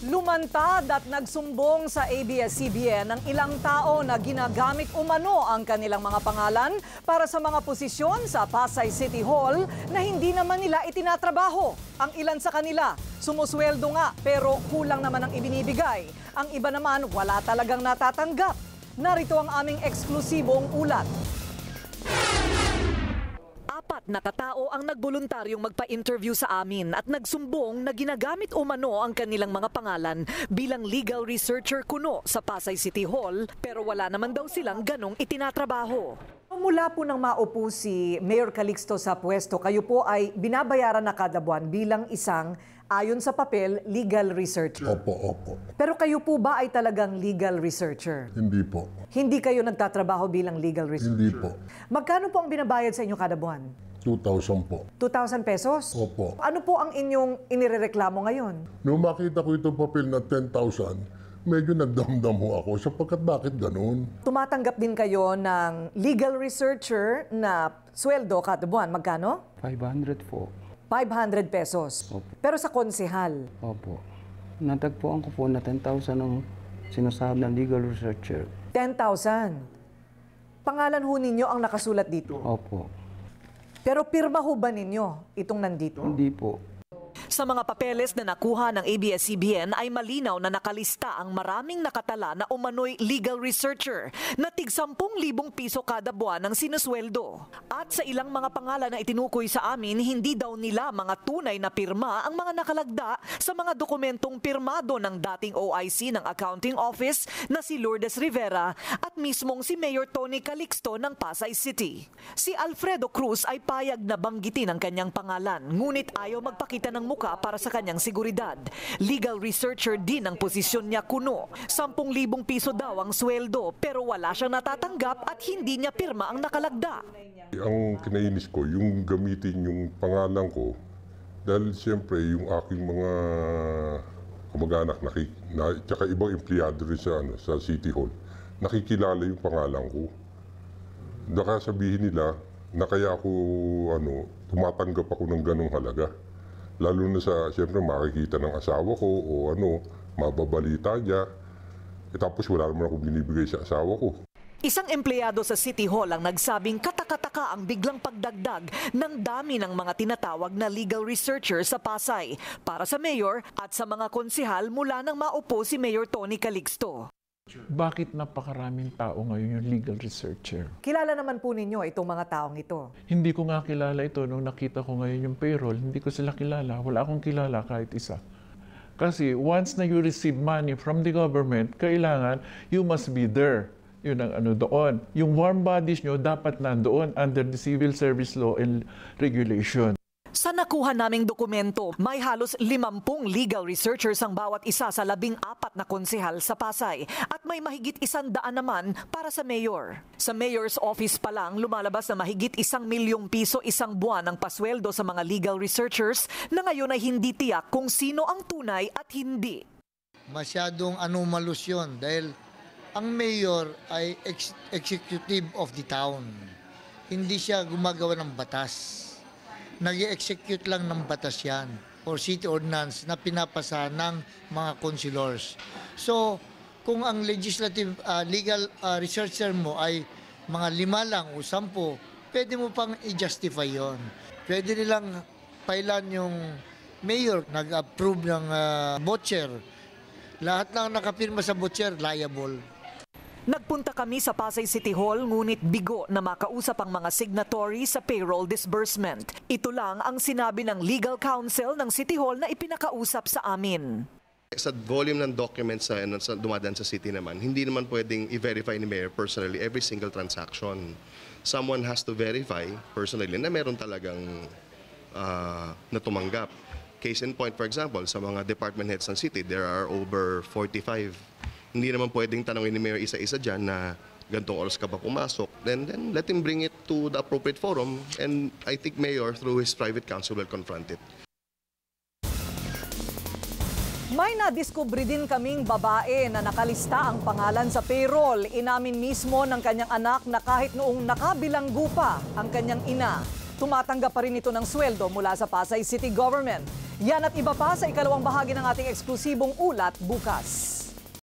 Lumantad at nagsumbong sa ABS-CBN ang ilang tao na ginagamit umano ang kanilang mga pangalan para sa mga posisyon sa Pasay City Hall na hindi naman nila itinatrabaho. Ang ilan sa kanila, sumusweldo nga pero kulang naman ang ibinibigay. Ang iba naman wala talagang natatanggap. Narito ang aming eksklusibong ulat. 4 na katao ang nagboluntaryong magpa-interview sa amin at nagsumbong na ginagamit umano ang kanilang mga pangalan bilang legal researcher kuno sa Pasay City Hall pero wala naman daw silang ganong itinatrabaho. Mula po nang maupo si Mayor Calixto sa pwesto, kayo po ay binabayaran na kada buwan bilang isang, ayon sa papel, legal researcher. Opo. Pero kayo po ba ay talagang legal researcher? Hindi po. Hindi kayo nagtatrabaho bilang legal researcher? Hindi po. Magkano po ang binabayad sa inyo kada buwan? 2,000 po. 2,000 pesos? Opo. Ano po ang inyong inirereklamo ngayon? Nung makita ko itong papel na 10,000, medyo nagdamdam ho ako sapagkat bakit ganun? Tumatanggap din kayo ng legal researcher na sweldo kada buwan. Magkano? 500 po. 500 pesos. Opo. Pero sa konsehal? Opo. Natagpuan ko po na 10,000 ang sinasahab ng legal researcher. 10,000. Pangalan ho ninyo ang nakasulat dito? Opo. Pero pirma ho ba ninyo itong nandito? Hindi po. Sa mga papeles na nakuha ng ABS-CBN ay malinaw na nakalista ang maraming nakatala na umano'y legal researcher na tig 10,000 piso kada buwan ang sinusweldo. At sa ilang mga pangalan na itinukoy sa amin, hindi daw nila mga tunay na pirma ang mga nakalagda sa mga dokumentong pirmado ng dating OIC ng Accounting Office na si Lourdes Rivera at mismong si Mayor Tony Calixto ng Pasay City. Si Alfredo Cruz ay payag na banggitin ang kanyang pangalan, ngunit ayaw magpakita ng muka para sa kanyang seguridad. Legal researcher din ang posisyon niya kuno. 10,000 piso daw ang sweldo pero wala siyang natatanggap at hindi niya pirma ang nakalagda. Ang kinainis ko, yung gamitin yung pangalan ko dahil siyempre yung aking mga kamag-anak tsaka ibang empleyado rin sa City Hall, nakikilala yung pangalan ko. Baka sabihin nila na kaya ako tumatanggap ako ng ganong halaga. Lalo na sa, siyempre, makikita ng asawa ko o mababalita niya. Tapos wala naman ako binibigay sa asawa ko. Isang empleyado sa City Hall ang nagsabing katakataka ang biglang pagdagdag ng dami ng mga tinatawag na legal researcher sa Pasay para sa mayor at sa mga konsehal mula nang maupo si Mayor Tony Calixto. Bakit napakaraming tao ngayon yung legal researcher? Kilala naman po ninyo itong mga taong ito. Hindi ko nga kilala ito. Nung nakita ko ngayon yung payroll, hindi ko sila kilala. Wala akong kilala kahit isa. Kasi once na you receive money from the government, kailangan you must be there. Yun ang doon. Yung warm bodies nyo dapat nandoon under the Civil Service Law and Regulation. Sa nakuha naming dokumento, may halos 50 legal researchers ang bawat isa sa 14 na konsehal sa Pasay at may mahigit 100 naman para sa mayor. Sa mayor's office pa lang, lumalabas na mahigit 1 milyong piso isang buwan ang pasweldo sa mga legal researchers na ngayon ay hindi tiyak kung sino ang tunay at hindi. Masyadong anomalous yun dahil ang mayor ay executive of the town. Hindi siya gumagawa ng batas. Nag-execute lang ng batas yan or city ordinance na pinapasa ng mga councilors. So, kung ang legislative legal researcher mo ay mga 5 lang o 10, pwede mo pang i-justify yon. Pwede nilang pailan yung mayor, nag-approve ng voucher. Lahat ng nakapirma sa voucher, liable. Nagpunta kami sa Pasay City Hall ngunit bigo na makausap ang mga signatory sa payroll disbursement. Ito lang ang sinabi ng legal counsel ng City Hall na ipinakausap sa amin. Sa volume ng documents na dumadaan sa city naman, hindi naman pwedeng i-verify ni Mayor personally every single transaction. Someone has to verify personally na meron talagang natumanggap. Case in point, for example, sa mga department heads ng city, there are over 45. Hindi naman pwedeng tanongin ni Mayor isa-isa dyan na gantong oras ka pa pumasok. Then let him bring it to the appropriate forum and I think Mayor through his private counsel will confront it. May nadiskubre din kaming babae na nakalista ang pangalan sa payroll. Inamin mismo ng kanyang anak na kahit noong nakabilanggo pa ang kanyang ina, tumatanggap pa rin ito ng sweldo mula sa Pasay City Government. Yan at iba pa sa ikalawang bahagi ng ating eksklusibong ulat bukas.